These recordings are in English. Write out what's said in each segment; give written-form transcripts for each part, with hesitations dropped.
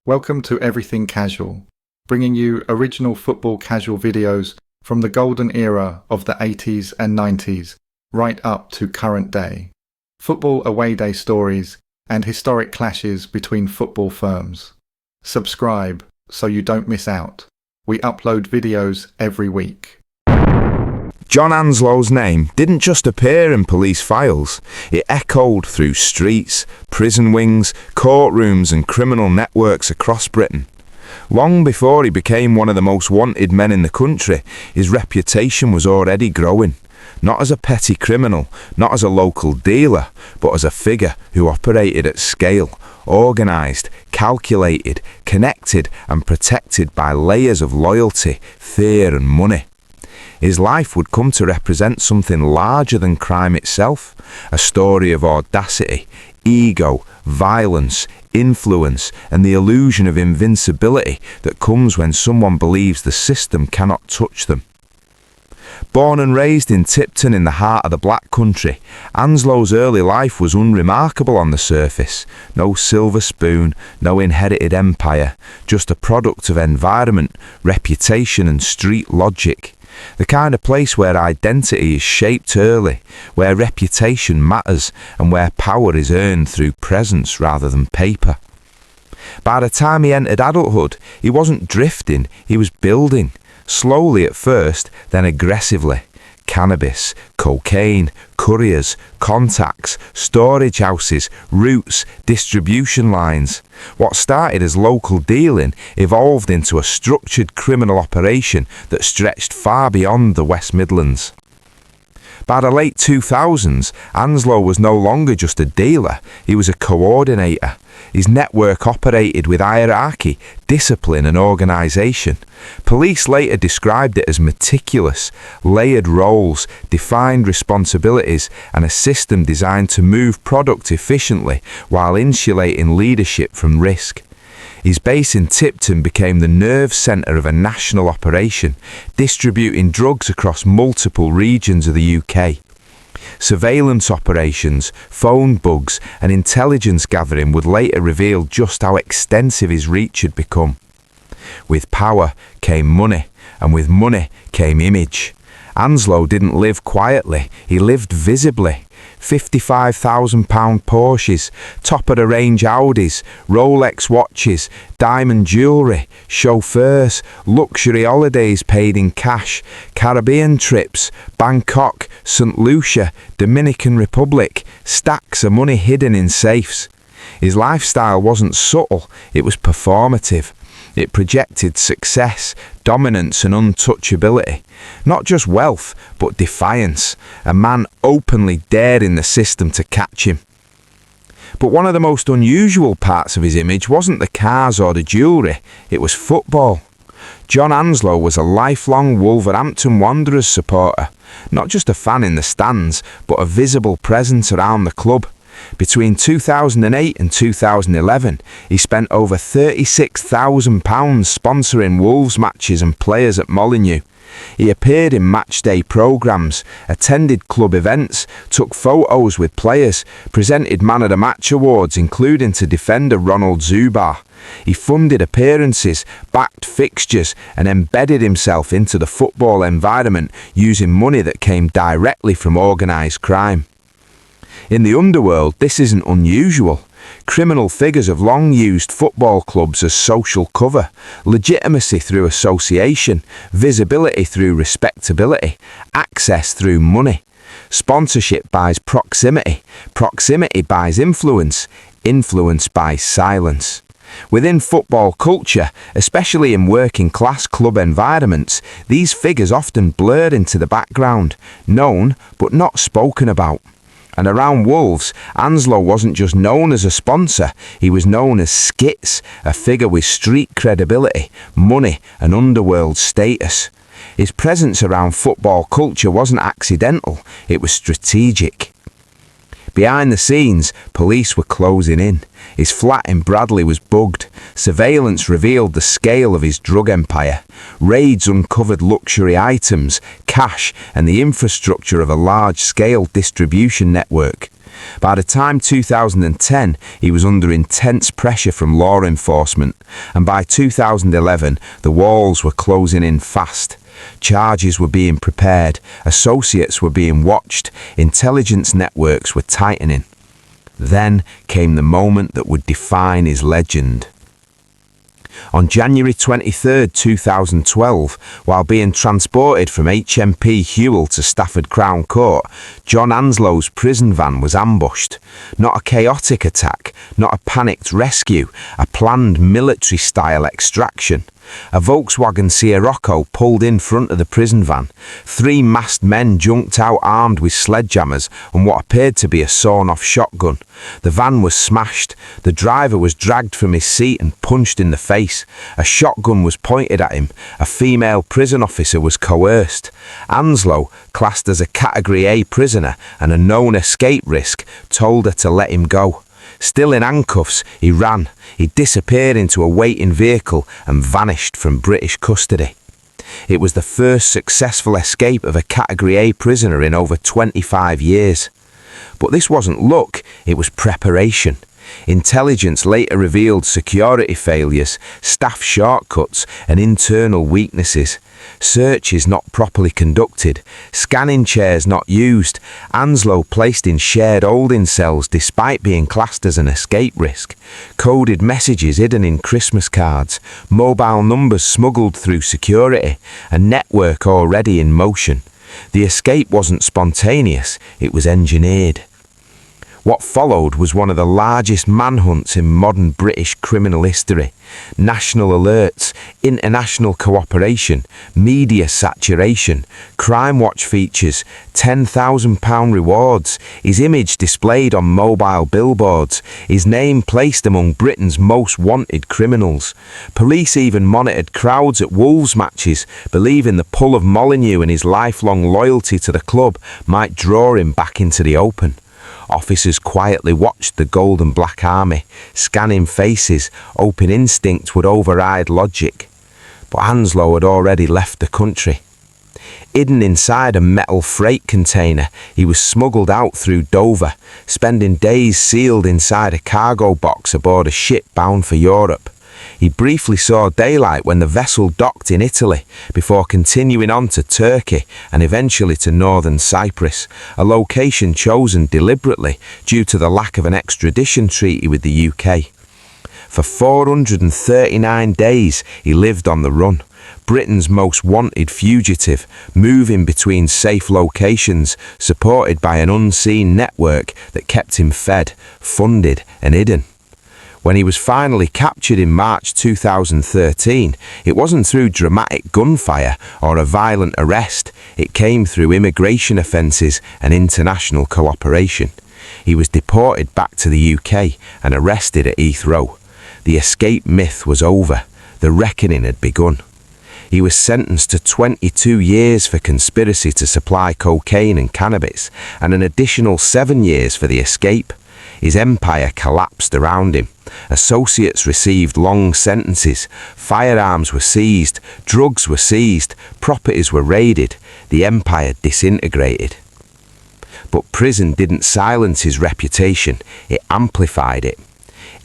Welcome to Everything Casual, bringing you original football casual videos from the golden era of the 80s and 90s, right up to current day. Football away day stories and historic clashes between football firms. Subscribe so you don't miss out. We upload videos every week. John Anslow's name didn't just appear in police files, it echoed through streets, prison wings, courtrooms and criminal networks across Britain. Long before he became one of the most wanted men in the country, his reputation was already growing. Not as a petty criminal, not as a local dealer, but as a figure who operated at scale, organised, calculated, connected and protected by layers of loyalty, fear and money. His life would come to represent something larger than crime itself, a story of audacity, ego, violence, influence and the illusion of invincibility that comes when someone believes the system cannot touch them. Born and raised in Tipton in the heart of the Black Country, Anslow's early life was unremarkable on the surface. No silver spoon, no inherited empire, just a product of environment, reputation and street logic. The kind of place where identity is shaped early, where reputation matters and where power is earned through presence rather than paper. By the time he entered adulthood, he wasn't drifting, he was building. Slowly at first, then aggressively. Cannabis, cocaine, couriers, contacts, storage houses, routes, distribution lines. What started as local dealing evolved into a structured criminal operation that stretched far beyond the West Midlands. By the late 2000s, Anslow was no longer just a dealer, he was a coordinator. His network operated with hierarchy, discipline and organisation. Police later described it as meticulous, layered roles, defined responsibilities and a system designed to move product efficiently while insulating leadership from risk. His base in Tipton became the nerve centre of a national operation, distributing drugs across multiple regions of the UK. Surveillance operations, phone bugs and intelligence gathering would later reveal just how extensive his reach had become. With power came money, and with money came image. Anslow didn't live quietly, he lived visibly. £55,000 Porsches, top-of-the-range Audis, Rolex watches, diamond jewellery, chauffeurs, luxury holidays paid in cash, Caribbean trips, Bangkok, St. Lucia, Dominican Republic, stacks of money hidden in safes. His lifestyle wasn't subtle, it was performative. It projected success, dominance and untouchability. Not just wealth, but defiance. A man openly daring the system to catch him. But one of the most unusual parts of his image wasn't the cars or the jewellery, it was football. John Anslow was a lifelong Wolverhampton Wanderers supporter. Not just a fan in the stands, but a visible presence around the club. Between 2008 and 2011, he spent over £36,000 sponsoring Wolves matches and players at Molineux. He appeared in matchday programmes, attended club events, took photos with players, presented Man of the Match awards including to defender Ronald Zubar. He funded appearances, backed fixtures and embedded himself into the football environment using money that came directly from organised crime. In the underworld, this isn't unusual. Criminal figures have long used football clubs as social cover, legitimacy through association, visibility through respectability, access through money. Sponsorship buys proximity, proximity buys influence, influence buys silence. Within football culture, especially in working class club environments, these figures often blurred into the background, known but not spoken about. And around Wolves, Anslow wasn't just known as a sponsor, he was known as Skits, a figure with street credibility, money and underworld status. His presence around football culture wasn't accidental, it was strategic. Behind the scenes, police were closing in. His flat in Bradley was bugged. Surveillance revealed the scale of his drug empire. Raids uncovered luxury items, cash, and the infrastructure of a large-scale distribution network. By the time 2010, he was under intense pressure from law enforcement, and by 2011, the walls were closing in fast. Charges were being prepared, associates were being watched, intelligence networks were tightening. Then came the moment that would define his legend. On January 23, 2012, while being transported from HMP Hewell to Stafford Crown Court, John Anslow's prison van was ambushed. Not a chaotic attack, not a panicked rescue, a planned military-style extraction. A Volkswagen Sirocco pulled in front of the prison van. 3 masked men jumped out armed with sledgehammers and what appeared to be a sawn-off shotgun. The van was smashed. The driver was dragged from his seat and punched in the face. A shotgun was pointed at him. A female prison officer was coerced. Anslow, classed as a Category A prisoner and a known escape risk, told her to let him go. Still in handcuffs, he ran. He disappeared into a waiting vehicle and vanished from British custody. It was the first successful escape of a Category A prisoner in over 25 years. But this wasn't luck, it was preparation. Intelligence later revealed security failures, staff shortcuts, and internal weaknesses. Searches not properly conducted, scanning chairs not used, Anslow placed in shared holding cells despite being classed as an escape risk, coded messages hidden in Christmas cards, mobile numbers smuggled through security, a network already in motion. The escape wasn't spontaneous, it was engineered. What followed was one of the largest manhunts in modern British criminal history. National alerts, international cooperation, media saturation, Crime Watch features, £10,000 rewards, his image displayed on mobile billboards, his name placed among Britain's most wanted criminals. Police even monitored crowds at Wolves matches, believing the pull of Molineux and his lifelong loyalty to the club might draw him back into the open. Officers quietly watched the gold and black army, scanning faces, hoping instinct would override logic. But Anslow had already left the country. Hidden inside a metal freight container, he was smuggled out through Dover, spending days sealed inside a cargo box aboard a ship bound for Europe. He briefly saw daylight when the vessel docked in Italy, before continuing on to Turkey and eventually to northern Cyprus, a location chosen deliberately due to the lack of an extradition treaty with the UK. For 439 days he lived on the run, Britain's most wanted fugitive, moving between safe locations, supported by an unseen network that kept him fed, funded and hidden. When he was finally captured in March 2013, it wasn't through dramatic gunfire or a violent arrest, it came through immigration offences and international cooperation. He was deported back to the UK and arrested at Heathrow. The escape myth was over, the reckoning had begun. He was sentenced to 22 years for conspiracy to supply cocaine and cannabis, and an additional 7 years for the escape. His empire collapsed around him. Associates received long sentences, firearms were seized, drugs were seized, properties were raided, the empire disintegrated. But prison didn't silence his reputation, it amplified it.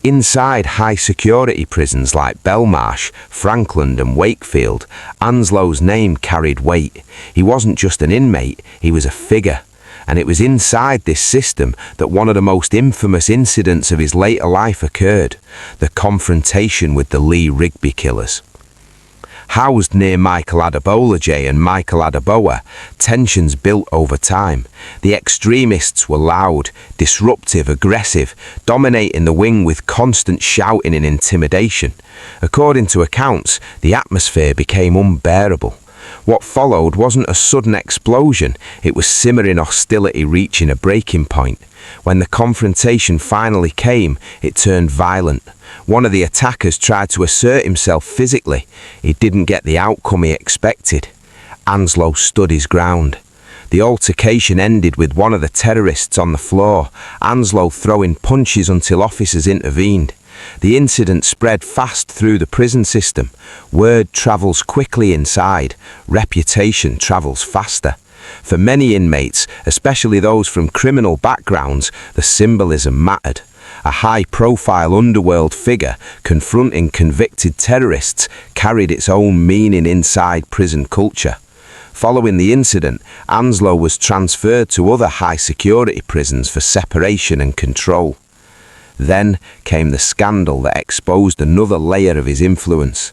Inside high-security prisons like Belmarsh, Frankland and Wakefield, Anslow's name carried weight. He wasn't just an inmate, he was a figure. And it was inside this system that one of the most infamous incidents of his later life occurred, the confrontation with the Lee Rigby killers. Housed near Michael Adebola and Michael Adeboa, tensions built over time. The extremists were loud, disruptive, aggressive, dominating the wing with constant shouting and intimidation. According to accounts, the atmosphere became unbearable. What followed wasn't a sudden explosion, it was simmering hostility reaching a breaking point. When the confrontation finally came, it turned violent. One of the attackers tried to assert himself physically. He didn't get the outcome he expected. Anslow stood his ground. The altercation ended with one of the terrorists on the floor, Anslow throwing punches until officers intervened. The incident spread fast through the prison system. Word travels quickly inside, reputation travels faster. For many inmates, especially those from criminal backgrounds, the symbolism mattered. A high-profile underworld figure confronting convicted terrorists carried its own meaning inside prison culture. Following the incident, Anslow was transferred to other high-security prisons for separation and control. Then came the scandal that exposed another layer of his influence.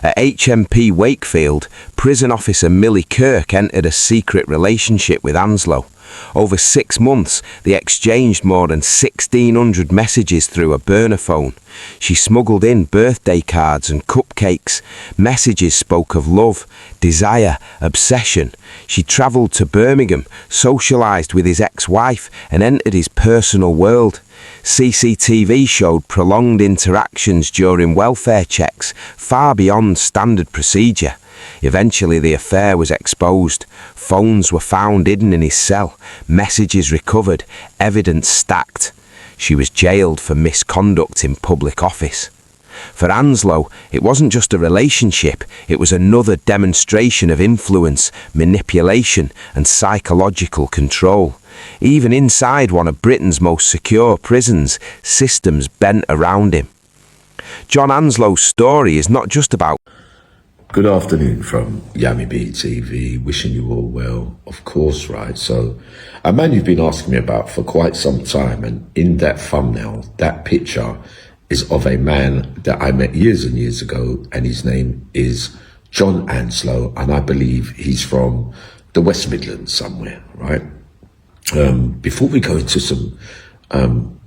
At HMP Wakefield, prison officer Millie Kirk entered a secret relationship with Anslow. Over 6 months, they exchanged more than 1,600 messages through a burner phone. She smuggled in birthday cards and cupcakes. Messages spoke of love, desire, obsession. She travelled to Birmingham, socialised with his ex-wife, and entered his personal world. CCTV showed prolonged interactions during welfare checks, far beyond standard procedure. Eventually the affair was exposed. Phones were found hidden in his cell, messages recovered, evidence stacked. She was jailed for misconduct in public office. For Anslow, it wasn't just a relationship, it was another demonstration of influence, manipulation, and psychological control. Even inside one of Britain's most secure prisons, systems bent around him. John Anslow's story is not just about Good afternoon from Yami B TV, wishing you all well, of course, right? So, a man you've been asking me about for quite some time, and in that thumbnail, that picture is of a man that I met years and years ago, and his name is John Anslow, and I believe he's from the West Midlands somewhere, right? Before we go into some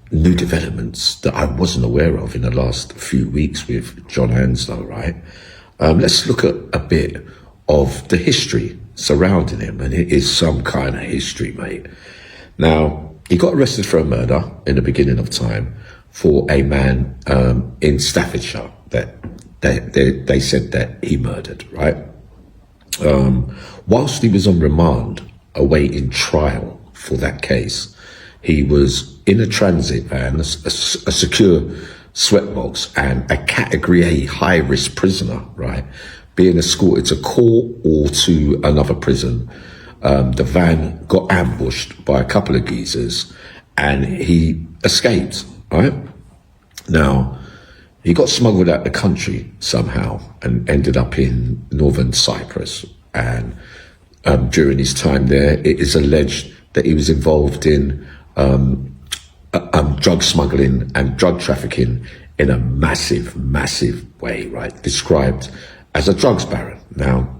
new developments that I wasn't aware of in the last few weeks with John Anslow, right? Let's look at a bit of the history surrounding him, and it is some kind of history, mate. Now, he got arrested for a murder in the beginning of time for a man in Staffordshire that they said that he murdered, right? Whilst he was on remand awaiting trial for that case, he was in a transit van, a secure sweatbox, and a category A high-risk prisoner, right, being escorted to court or to another prison. The van got ambushed by a couple of geezers and he escaped, right? Now, he got smuggled out the country somehow and ended up in northern Cyprus. And during his time there, it is alleged that he was involved in drug smuggling and drug trafficking in a massive, massive way, right? Described as a drugs baron. Now,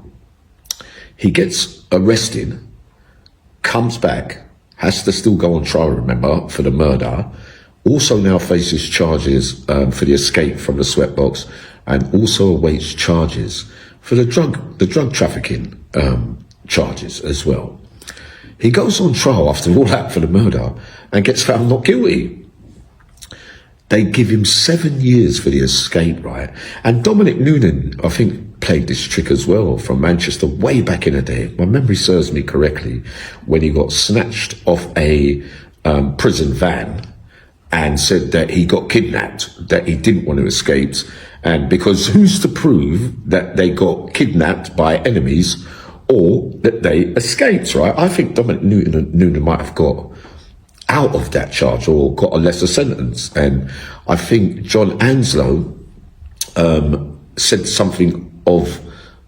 he gets arrested, comes back, has to still go on trial, remember, for the murder, also now faces charges for the escape from the sweatbox, and also awaits charges for the drug trafficking charges as well. He goes on trial after all that for the murder and gets found not guilty. They give him 7 years for the escape, right? And Dominic Noonan, I think, played this trick as well from Manchester way back in the day. My memory serves me correctly, when he got snatched off a prison van and said that he got kidnapped, that he didn't want to escape. And because who's to prove that they got kidnapped by enemies or that they escaped, right? I think Dominic Noonan might have got out of that charge or got a lesser sentence. And I think John Anslow said something of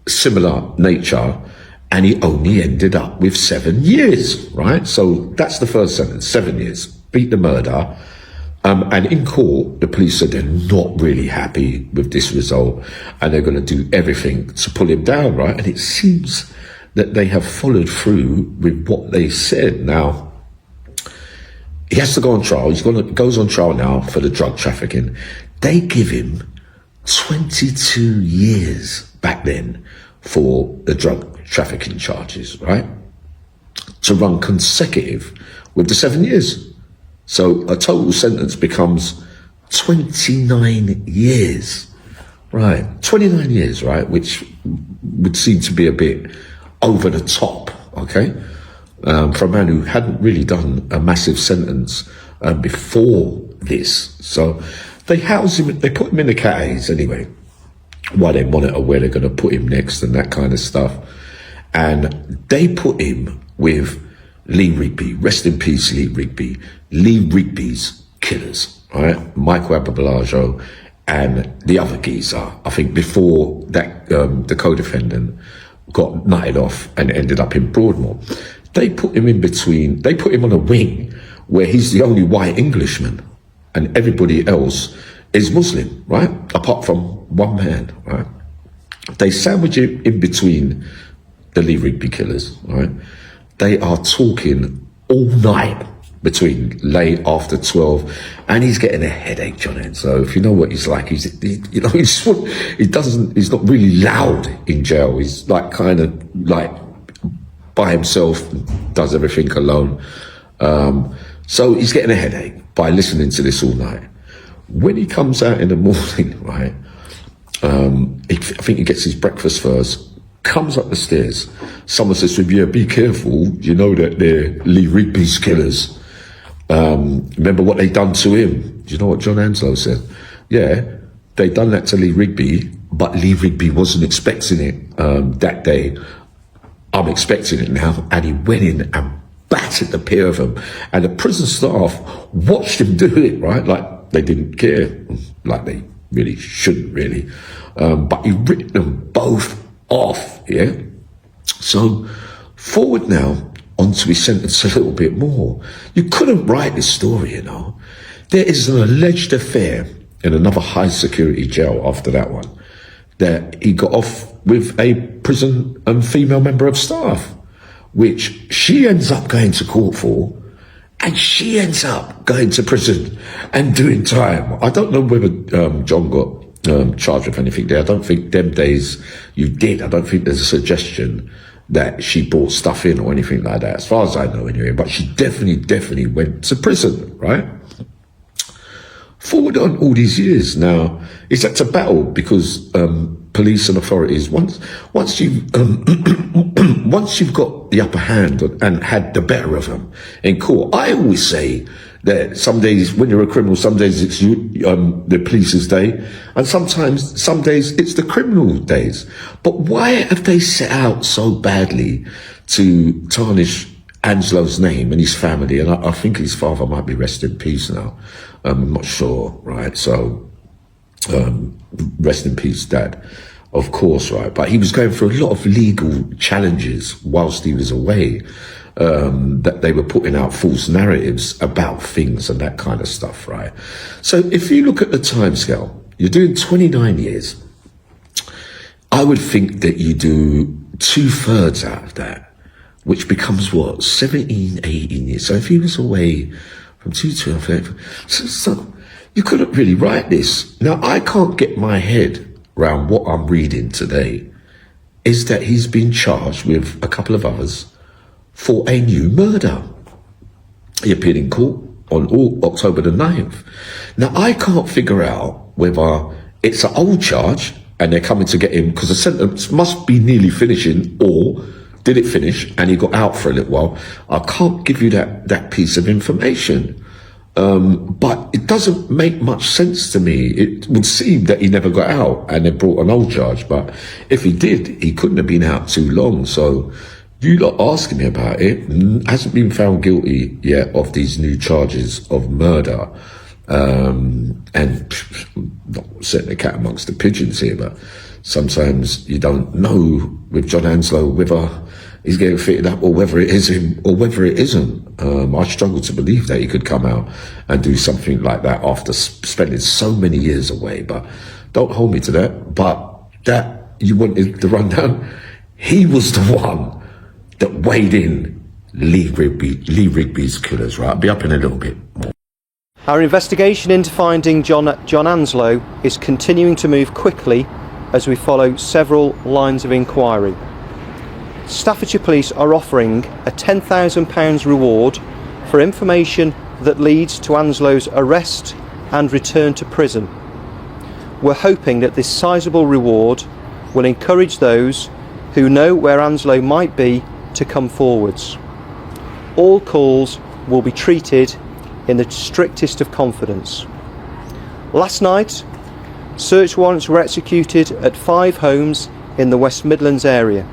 similar nature, and he only ended up with 7 years, right? So that's the first sentence, 7 years, beat the murder. And in court, the police said they're not really happy with this result and they're going to do everything to pull him down, right? And it seems that they have followed through with what they said. Now, he has to go on trial. Goes on trial now for the drug trafficking. They give him 22 years back then for the drug trafficking charges, right? To run consecutive with the 7 years. So a total sentence becomes 29 years, right? 29 years, right? Which would seem to be a bit over the top, okay? For a man who hadn't really done a massive sentence before this. So they house him, they put him in the Cat A's anyway, while they monitor where they're going to put him next and that kind of stuff. and they put him with Lee Rigby. Rest in peace, Lee Rigby. Lee Rigby's killers, right? Michael Ababalajo and the other geezer. I think before that, the co-defendant got knighted off and ended up in Broadmoor. They put him in between. They put him on a wing where he's the only white Englishman, and everybody else is Muslim, right? Apart from one man, right? They sandwich him in between the Lee Rigby killers, right? They are talking all night between late after 12, and he's getting a headache, John Anslow. If you know what he's like, he's not really loud in jail. He's like kind of like by himself, does everything alone. So he's getting a headache by listening to this all night. When he comes out in the morning, right, I think he gets his breakfast first, comes up the stairs. Someone says to him, yeah, be careful. You know that they're Lee Rigby's killers. Remember what they done to him? Do you know what John Anslow said? Yeah, they done that to Lee Rigby, but Lee Rigby wasn't expecting it that day. I'm expecting it now. And he went in and battered the pair of them. And the prison staff watched him do it, right? Like they didn't care, like they really shouldn't really. But he ripped them both off, yeah? So forward now onto his sentence a little bit more. You couldn't write this story, you know. There is an alleged affair in another high security jail after that one, that he got off with a prison female member of staff, which she ends up going to court for, and she ends up going to prison and doing time. I don't know whether John got charged with anything there. I don't think them days you did. I don't think there's a suggestion that she brought stuff in or anything like that, as far as I know anyway. But she definitely went to prison, right? Forward on all these years now, it's had to battle because police and authorities, once you've once you've got the upper hand and had the better of them in court. I always say that some days when you're a criminal, some days it's the police's day, and sometimes some days it's the criminal days. But why have they set out so badly to tarnish Anslow's name and his family? And I think his father might be rest in peace now. I'm not sure, right? So rest in peace, Dad, of course, right? But he was going through a lot of legal challenges whilst he was away, that they were putting out false narratives about things and that kind of stuff, right? So if you look at the timescale, you're doing 29 years. I would think that you do 2/3 out of that, which becomes what, 17, 18 years. So if he was away from 2012, so you couldn't really write this. Now, I can't get my head around what I'm reading today, is that he's been charged with a couple of others for a new murder. He appeared in court on October the 9th. Now, I can't figure out whether it's an old charge and they're coming to get him because the sentence must be nearly finishing, or did it finish and he got out for a little while. I can't give you that piece of information. But it doesn't make much sense to me. It would seem that he never got out and they brought an old charge. But if he did, he couldn't have been out too long. So you lot asking me about it, hasn't been found guilty yet of these new charges of murder. And not setting the cat amongst the pigeons here, but sometimes you don't know with John Anslow whether he's getting fitted up or whether it is him or whether it isn't. I struggle to believe that he could come out and do something like that after spending so many years away. But don't hold me to that. But that you wanted the rundown. He was the one that weighed in Lee Rigby's killers, right? I'll be up in a little bit more. Our investigation into finding John Anslow is continuing to move quickly as we follow several lines of inquiry. Staffordshire Police are offering a £10,000 reward for information that leads to Anslow's arrest and return to prison. We're hoping that this sizable reward will encourage those who know where Anslow might be to come forwards. All calls will be treated in the strictest of confidence. Last night, search warrants were executed at 5 homes in the West Midlands area.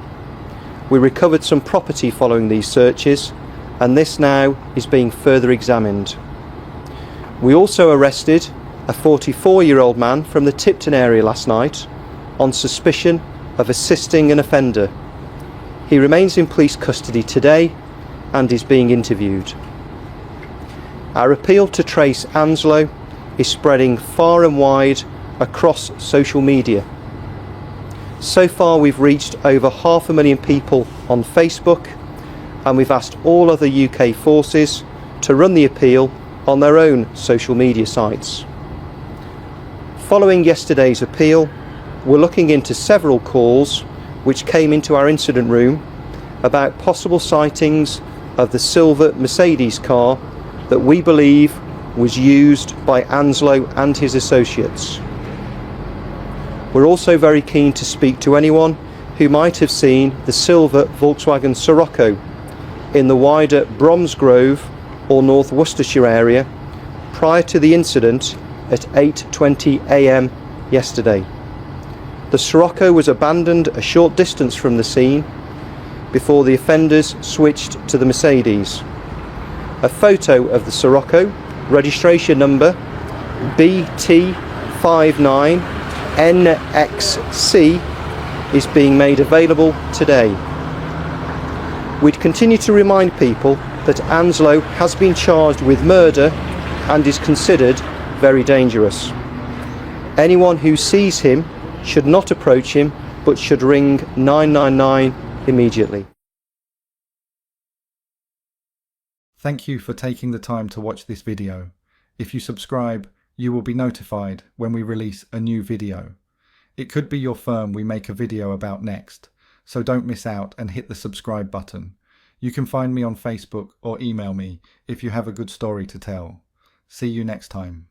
We recovered some property following these searches, and this now is being further examined. We also arrested a 44-year-old man from the Tipton area last night on suspicion of assisting an offender. He remains in police custody today and is being interviewed. Our appeal to trace Anslow is spreading far and wide across social media. So far we've reached over 500,000 people on Facebook, and we've asked all other UK forces to run the appeal on their own social media sites. Following yesterday's appeal, we're looking into several calls which came into our incident room about possible sightings of the silver Mercedes car that we believe was used by Anslow and his associates. We're also very keen to speak to anyone who might have seen the silver Volkswagen Scirocco in the wider Bromsgrove or North Worcestershire area prior to the incident at 8:20 a.m. yesterday. The Scirocco was abandoned a short distance from the scene before the offenders switched to the Mercedes. A photo of the Scirocco, registration number BT59NXC, is being made available today. We'd continue to remind people that Anslow has been charged with murder and is considered very dangerous. Anyone who sees him should not approach him, but should ring 999 immediately. Thank you for taking the time to watch this video. If you subscribe, you will be notified when we release a new video. It could be your firm we make a video about next, so don't miss out and hit the subscribe button. You can find me on Facebook or email me if you have a good story to tell. See you next time.